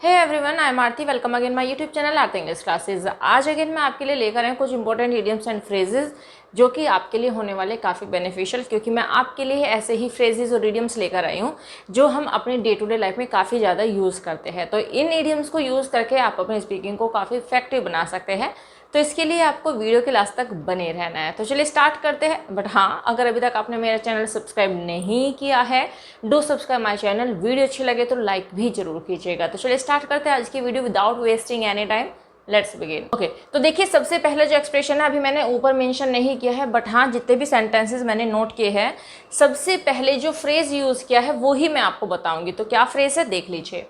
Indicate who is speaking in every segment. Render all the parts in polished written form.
Speaker 1: Hey everyone, I am Aarti. Welcome again my YouTube channel Aarti English classes. आज again मैं आपके लिए लेकर आई हूँ कुछ इंपॉर्टेंट इडियम्स एंड फ्रेजेस जो कि आपके लिए होने वाले काफ़ी बेनिफिशियल, क्योंकि मैं आपके लिए ऐसे ही फ्रेजेस और इडियम्स लेकर आई हूँ जो हम अपने डे टू डे लाइफ में काफ़ी ज़्यादा यूज़ करते हैं। तो इन इडियम्स को यूज़ करके आप अपनी स्पीकिंग को काफ़ी इफेक्टिव बना सकते हैं। तो इसके लिए आपको वीडियो के लास्ट तक बने रहना है। तो चलिए स्टार्ट करते हैं। बट हाँ, अगर अभी तक आपने मेरा चैनल सब्सक्राइब नहीं किया है, do subscribe my channel. Video अच्छी लगे तो लाइक भी जरूर कीजिएगा। तो चलिए स्टार्ट करते हैं आज की video without wasting any time. Let's begin. Okay, तो देखिए सबसे पहले जो एक्सप्रेशन है अभी मैंने ऊपर मेंशन नहीं किया है, बट हाँ जितने भी सेंटेंसेस मैंने नोट किए हैं सबसे पहले जो फ्रेज यूज़ किया है वो ही मैं आपको बताऊंगी। तो क्या फ्रेज है देख लीजिए।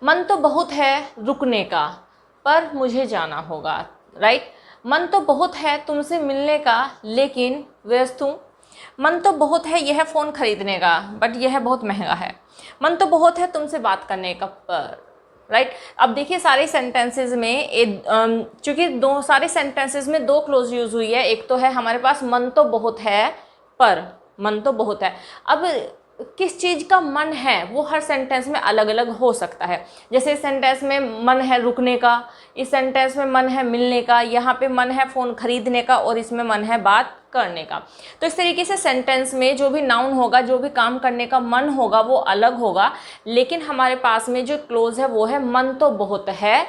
Speaker 1: मन तो बहुत है रुकने का, पर मुझे जाना होगा। राइट, मन तो बहुत है तुमसे मिलने का, लेकिन व्यस्त हूँ। मन तो बहुत है यह फ़ोन खरीदने का, बट यह बहुत महंगा है। मन तो बहुत है तुमसे बात करने का, पर। राइट, अब देखिए सारे सेंटेंसेस में चूँकि दो सारे सेंटेंसेस में दो क्लोज यूज़ हुई है। एक तो है हमारे पास मन तो बहुत है पर, मन तो बहुत है। अब किस चीज़ का मन है वो हर सेंटेंस में अलग अलग हो सकता है। जैसे इस सेंटेंस में मन है रुकने का, इस सेंटेंस में मन है मिलने का, यहाँ पे मन है फ़ोन खरीदने का, और इसमें मन है बात करने का। तो इस तरीके से सेंटेंस में जो भी नाउन होगा, जो भी काम करने का मन होगा वो अलग होगा, लेकिन हमारे पास में जो क्लोज है वो है मन तो बहुत है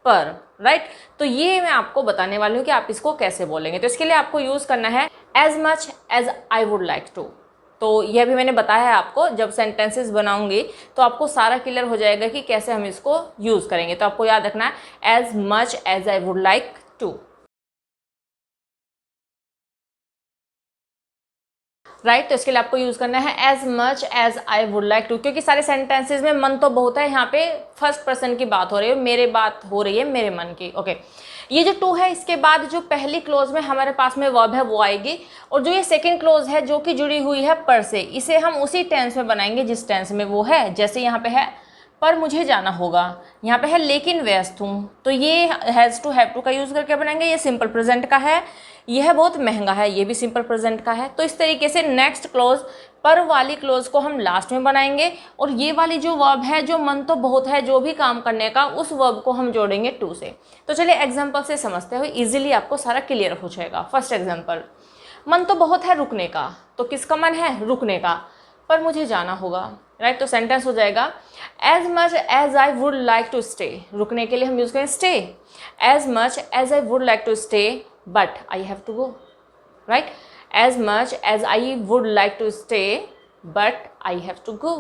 Speaker 1: पर। राइट, तो ये मैं आपको बताने वाली हूँ कि आप इसको कैसे बोलेंगे। तो इसके लिए आपको यूज़ करना है as much as I would like to. तो यह भी मैंने बताया है आपको, जब सेंटेंसेस बनाऊंगी तो आपको सारा क्लियर हो जाएगा कि कैसे हम इसको यूज़ करेंगे। तो आपको याद रखना है as much as I would like to. Right, तो इसके लिए आपको यूज़ करना है as much as I would like to, क्योंकि सारे सेंटेंसेस में मन तो बहुत है। यहाँ पे फर्स्ट पर्सन की बात हो रही है, मेरे बात हो रही है मेरे मन की। ओके, ये जो टू है इसके बाद जो पहली क्लोज में हमारे पास में वर्ब है वो आएगी, और जो ये सेकंड क्लोज है जो कि जुड़ी हुई है पर से, इसे हम उसी टेंस में बनाएंगे जिस टेंस में वो है। जैसे यहाँ पे है पर मुझे जाना होगा, यहाँ पे है लेकिन व्यस्त हूँ, तो ये हैज़ टू हैव टू का यूज़ करके बनाएंगे। ये सिंपल प्रेजेंट का है, यह बहुत महंगा है, ये भी सिंपल प्रेजेंट का है। तो इस तरीके से नेक्स्ट क्लोज पर वाली क्लोज को हम लास्ट में बनाएंगे, और ये वाली जो वर्ब है जो मन तो बहुत है जो भी काम करने का, उस वर्ब को हम जोड़ेंगे टू से। तो चलिए एग्जाम्पल से समझते हुए इजीली आपको सारा क्लियर हो जाएगा। फर्स्ट एग्जाम्पल, मन तो बहुत है रुकने का, तो किसका मन है रुकने का, पर मुझे जाना होगा। राइट, तो सेंटेंस हो जाएगा as much as I would like to stay. रुकने के लिए हम यूज करें stay. As much as I would like to stay but I have to go. Right, as much as I would like to stay but I have to go.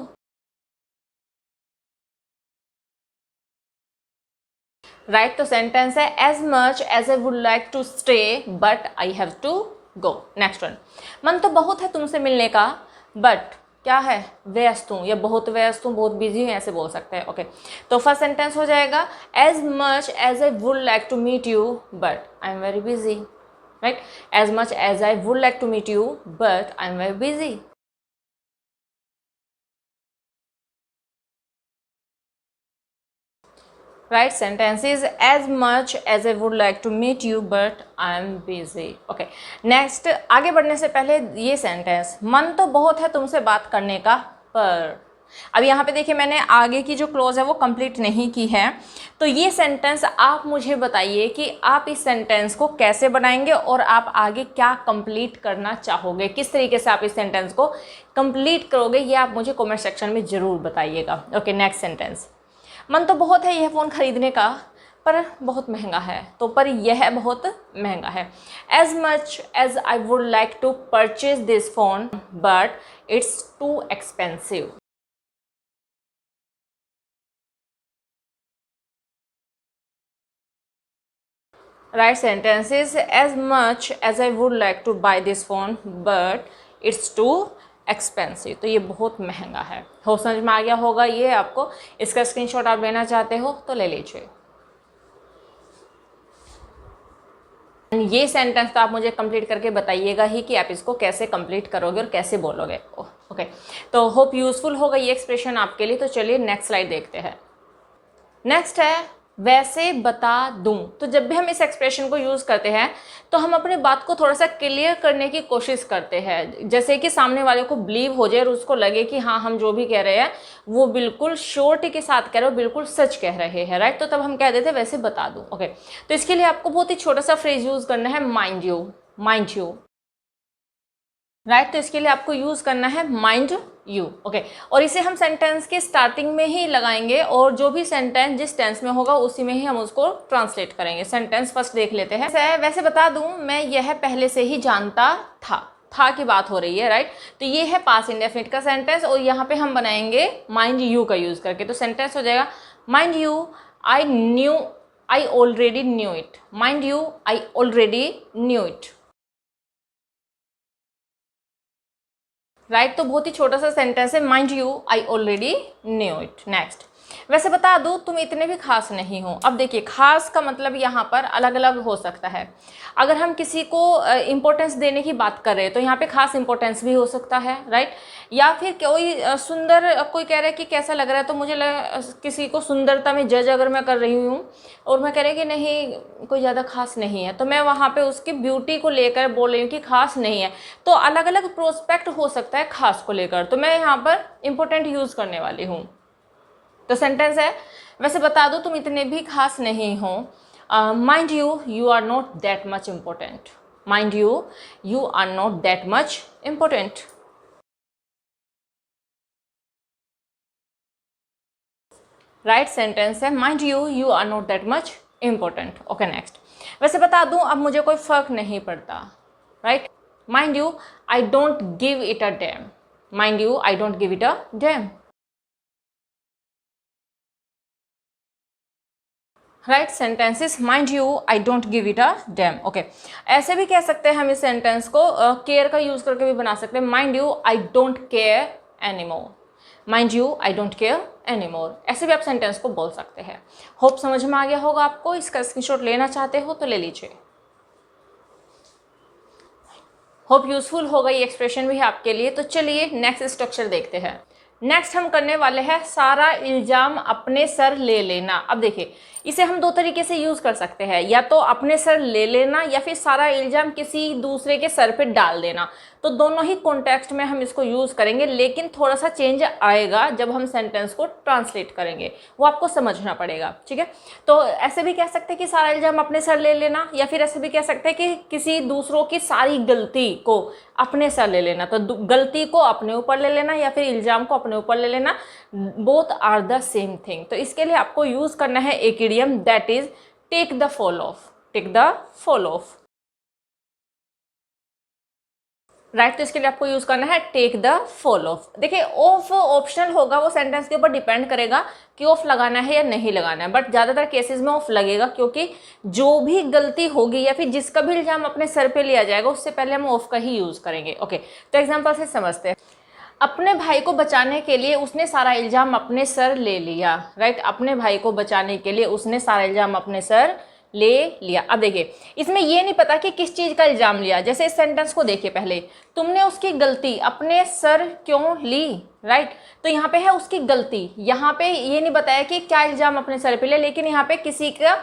Speaker 1: Right, तो sentence है as much as I would like to stay but I have to go. Next one, मन तो बहुत है तुमसे मिलने का, but क्या है व्यस्त हूँ, या बहुत व्यस्त हूँ, बहुत बिजी हूँ, ऐसे बोल सकते हैं। ओके, तो फर्स्ट सेंटेंस हो जाएगा as much as I would like to meet you but I am very busy. Right, as much as I would like to meet you but I am very busy. Right, sentence is as much as I would like to meet you but I am busy. Okay, next, आगे बढ़ने से पहले ये sentence, मन तो बहुत है तुमसे बात करने का, पर। अब यहाँ पे देखिए मैंने आगे की जो क्लोज है वो कंप्लीट नहीं की है। तो ये सेंटेंस आप मुझे बताइए कि आप इस सेंटेंस को कैसे बनाएंगे और आप आगे क्या कंप्लीट करना चाहोगे, किस तरीके से आप इस सेंटेंस को कंप्लीट करोगे, ये आप मुझे कमेंट सेक्शन में ज़रूर बताइएगा। ओके, नेक्स्ट सेंटेंस, मन तो बहुत है यह फ़ोन खरीदने का, पर बहुत महंगा है। तो पर यह बहुत महंगा है। As much as I would like to purchase this phone but it's too expensive. Right, sentence is as much as I would like to buy this phone but it's too expensive. तो ये बहुत महंगा है। हो समझ में आ गया होगा ये आपको। इसका स्क्रीनशॉट आप लेना चाहते हो तो ले लीजिए। ये सेंटेंस तो आप मुझे कंप्लीट करके बताइएगा ही कि आप इसको कैसे कंप्लीट करोगे और कैसे बोलोगे। ओके, तो होप यूजफुल होगा ये एक्सप्रेशन आपके लिए। तो चलिए नेक्स्ट स्लाइड देखते हैं। नेक्स्ट है वैसे बता दूं। तो जब भी हम इस एक्सप्रेशन को यूज़ करते हैं तो हम अपने बात को थोड़ा सा क्लियर करने की कोशिश करते हैं, जैसे कि सामने वाले को बिलीव हो जाए और उसको लगे कि हाँ हम जो भी कह रहे हैं वो बिल्कुल श्योरिटी के साथ कह रहे हो, बिल्कुल सच कह रहे हैं, राइट। तो तब हम कह देते हैं वैसे बता दूं। ओके, तो इसके लिए आपको बहुत ही छोटा सा फ्रेज यूज़ करना है, mind you, mind you, right. तो इसके लिए आपको यूज़ करना है माइंड यू। ओके, और इसे हम सेंटेंस के स्टार्टिंग में ही लगाएंगे और जो भी सेंटेंस जिस टेंस में होगा उसी में ही हम उसको ट्रांसलेट करेंगे। सेंटेंस फर्स्ट देख लेते हैं। वैसे बता दूं मैं यह पहले से ही जानता था की बात हो रही है, राइट। तो ये है पास्ट इंडेफिनिट का सेंटेंस और यहाँ पे हम बनाएंगे माइंड यू का यूज़ करके। तो सेंटेंस हो जाएगा mind you I already knew it, mind you I already knew it, right. तो बहुत ही छोटा सा सेंटेंस है, mind you I already knew it. Next, वैसे बता दूं तुम इतने भी खास नहीं हो। अब देखिए, खास का मतलब यहाँ पर अलग अलग हो सकता है। अगर हम किसी को इम्पोर्टेंस देने की बात कर रहे हैं तो यहाँ पे खास इम्पोर्टेंस भी हो सकता है, राइट। या फिर कोई सुंदर, कोई कह रहा है कि कैसा लग रहा है, तो मुझे किसी को सुंदरता में जज अगर मैं कर रही हूँ और मैं कह रही हूँ कि नहीं कोई ज़्यादा खास नहीं है, तो मैं वहाँ पे उसकी ब्यूटी को लेकर बोल रही हूँ कि खास नहीं है। तो अलग अलग प्रोस्पेक्ट हो सकता है खास को लेकर, तो मैं यहाँ पर इम्पोर्टेंट यूज़ करने वाली हूँ। तो सेंटेंस है वैसे बता दो तुम इतने भी खास नहीं हो, mind you are not that much important, mind you are not that much important, right. Sentence है mind you are not that much important. Okay, next, वैसे बता दूं अब मुझे कोई फर्क नहीं पड़ता, right. Mind you I don't give it a damn, mind you I don't give it a damn, right. Sentences mind you I don't give it a damn. Okay, ऐसे भी कह सकते हैं हम इस सेंटेंस को, केयर का यूज करके भी बना सकते हैं, mind you I don't care anymore, mind you I don't care anymore. ऐसे भी आप सेंटेंस को बोल सकते हैं। होप समझ में आ गया होगा आपको। इसका स्क्रीनशॉट लेना चाहते हो तो ले लीजिए। होप यूजफुल होगा ये एक्सप्रेशन भी आपके लिए। तो चलिए नेक्स्ट स्ट्रक्चर देखते हैं। नेक्स्ट हम करने वाले हैं सारा इल्जाम अपने सर ले लेना। अब देखिए, इसे हम दो तरीके से यूज कर सकते हैं, या तो अपने सर ले लेना या फिर सारा इल्जाम किसी दूसरे के सर पे डाल देना। तो दोनों ही कॉन्टेक्स्ट में हम इसको यूज करेंगे, लेकिन थोड़ा सा चेंज आएगा जब हम सेंटेंस को ट्रांसलेट करेंगे, वो आपको समझना पड़ेगा, ठीक है। तो ऐसे भी कह सकते हैं कि सारा इल्जाम अपने सर ले लेना, या फिर ऐसे भी कह सकते हैं कि किसी दूसरों की सारी गलती को अपने सर ले लेना। तो गलती को अपने ऊपर ले लेना या फिर इल्जाम को अपने ऊपर ले लेना, both are the same thing. तो इसके लिए आपको यूज करना है एक idiom, that is take the fall off, take the fall off, right. तो इसके लिए आपको यूज करना है टेक द फॉल ऑफ। देखिए, ऑफ ऑप्शनल होगा, वो सेंटेंस के ऊपर डिपेंड करेगा कि ऑफ लगाना है या नहीं लगाना है, बट ज्यादातर केसेस में ऑफ लगेगा, क्योंकि जो भी गलती होगी या फिर जिसका भी इल्जाम अपने सर पे लिया जाएगा उससे पहले हम ऑफ का ही यूज करेंगे। ओके, तो एग्जाम्पल से समझते हैं। अपने भाई को बचाने के लिए उसने सारा इल्जाम अपने सर ले लिया, राइट। अपने भाई को बचाने के लिए उसने सारा इल्जाम अपने सर ले लिया। अब देखिए, इसमें ये नहीं पता कि किस चीज का इल्जाम लिया। जैसे इस सेंटेंस को देखिए, पहले तुमने उसकी गलती अपने सर क्यों ली, राइट। तो यहाँ पे है उसकी गलती, यहाँ पे ये नहीं बताया कि क्या इल्जाम अपने सर पे ले, लेकिन यहाँ पे किसी का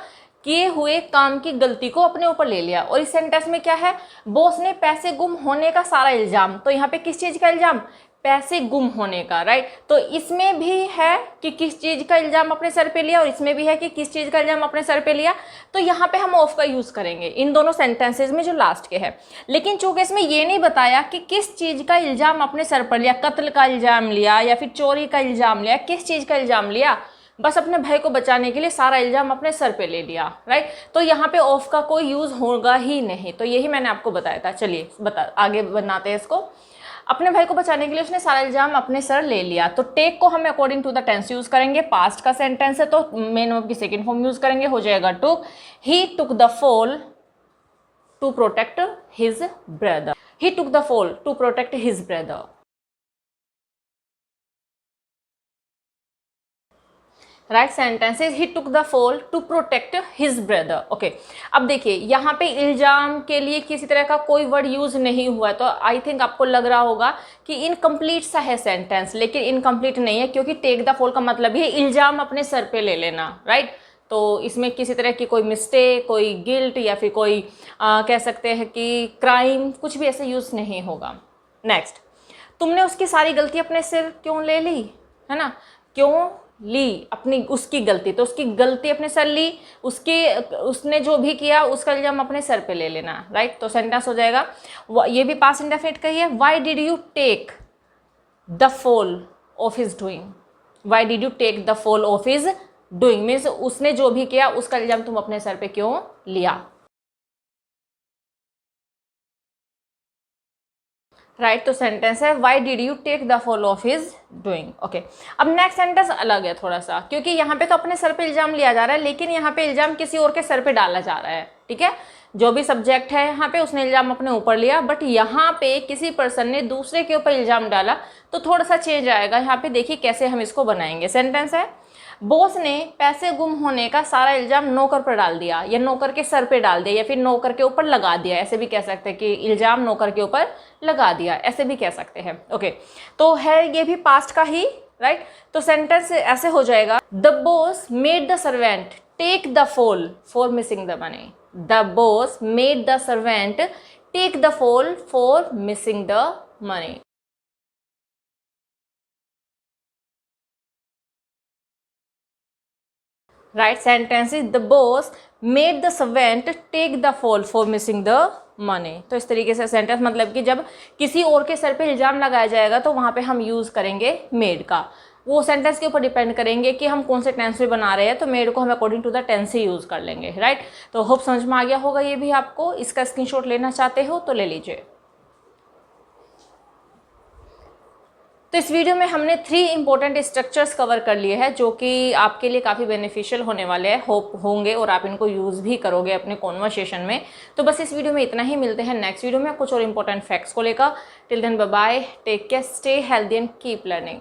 Speaker 1: किए हुए काम की गलती को अपने ऊपर ले लिया। और इस सेंटेंस में क्या है, बॉस ने पैसे गुम होने का सारा इल्जाम। तो यहाँ पे किस चीज का इल्जाम, पैसे गुम होने का, राइट। तो इसमें भी है कि किस चीज का इल्जाम अपने सर पे लिया और इसमें भी है कि किस चीज का इल्जाम अपने सर पे लिया। तो यहाँ पे हम ऑफ का यूज करेंगे इन दोनों सेंटेंसेस में जो लास्ट के है। लेकिन चूंकि इसमें ये नहीं बताया कि किस चीज का इल्जाम अपने सर पर लिया, कत्ल का इल्जाम लिया या फिर चोरी का इल्जाम लिया, किस चीज का इल्जाम लिया, बस अपने भाई को बचाने के लिए सारा इल्जाम अपने सर पे ले लिया, राइट। तो यहाँ पे ऑफ का कोई यूज होगा ही नहीं। तो यही मैंने आपको बताया था। चलिए आगे बनाते हैं इसको। अपने भाई को बचाने के लिए उसने सारा इल्जाम अपने सर ले लिया। तो टेक को हम according to the tense use करेंगे। पास्ट का सेंटेंस है तो मेन वर्ब की सेकंड फॉर्म यूज करेंगे, हो जाएगा took. He took the fall to protect his brother, he took the fall to protect his brother, right. Sentences he took the fall to protect his brother. Okay, अब देखिए यहाँ पे इल्जाम के लिए किसी तरह का कोई वर्ड यूज नहीं हुआ, तो आई थिंक आपको लग रहा होगा कि इनकम्प्लीट सा है सेंटेंस, लेकिन इनकम्प्लीट नहीं है, क्योंकि टेक द फॉल का मतलब ही इल्जाम अपने सर पे ले लेना, राइट। तो इसमें किसी तरह की कोई मिस्टेक, कोई गिल्ट या फिर कोई कह सकते हैं कि क्राइम, कुछ भी ऐसे यूज़ नहीं होगा। नेक्स्ट, तुमने उसकी सारी गलती अपने सिर क्यों ले ली, है ना, क्यों ली अपनी उसकी गलती, तो उसकी गलती अपने सर ली, उसने जो भी किया उसका इल्जाम अपने सर पे ले लेना, राइट। तो सेंटेंस हो जाएगा, ये भी पास्ट इंडेफिनिट का ही है, why did you take the fall off his doing, why did you take the fall off his doing means उसने जो भी किया उसका इल्जाम तुम अपने सर पे क्यों लिया, राइट। तो सेंटेंस है why did you take the fall off his doing. Okay, अब नेक्स्ट सेंटेंस अलग है थोड़ा सा, क्योंकि यहाँ पे तो अपने सर पे इल्जाम लिया जा रहा है, लेकिन यहाँ पे इल्जाम किसी और के सर पे डाला जा रहा है, ठीक है। जो भी सब्जेक्ट है यहाँ पे उसने इल्जाम अपने ऊपर लिया, बट यहाँ पे किसी पर्सन ने दूसरे के ऊपर इल्जाम डाला, तो थोड़ा सा चेंज आएगा। यहाँ पे देखिए कैसे हम इसको बनाएंगे। सेंटेंस है, बॉस ने पैसे गुम होने का सारा इल्जाम नौकर पर डाल दिया, या नौकर के सर पे डाल दिया, या फिर नौकर के ऊपर लगा दिया, ऐसे भी कह सकते हैं कि इल्जाम नौकर के ऊपर लगा दिया, ऐसे भी कह सकते हैं। ओके, तो है ये भी पास्ट का ही, राइट। तो सेंटेंस ऐसे हो जाएगा, the boss made the servant take the fall for missing the money, the boss made the servant take the fall for missing the money. Right, sentence is the boss made the servant take the fall for missing the money. तो इस तरीके से sentence मतलब कि जब किसी और के सर पे इल्ज़ाम लगाया जाएगा तो वहाँ पे हम यूज़ करेंगे मेड का। वो सेंटेंस के ऊपर डिपेंड करेंगे कि हम कौन से टेंस में बना रहे हैं, तो मेड को हम अकॉर्डिंग टू द टेंस ही यूज़ कर लेंगे, राइट। तो होप समझ में आ गया होगा ये भी आपको। इसका स्क्रीनशॉट लेना चाहते हो तो ले लीजिए। तो इस वीडियो में हमने 3 इंपॉर्टेंट स्ट्रक्चर्स कवर कर लिए हैं, जो कि आपके लिए काफ़ी बेनिफिशियल होने वाले हैं, होप होंगे, और आप इनको यूज़ भी करोगे अपने कॉन्वर्सेशन में। तो बस इस वीडियो में इतना ही, मिलते हैं नेक्स्ट वीडियो में कुछ और इंपॉर्टेंट फैक्ट्स को लेकर। Till then bye bye, take care, stay healthy and keep learning.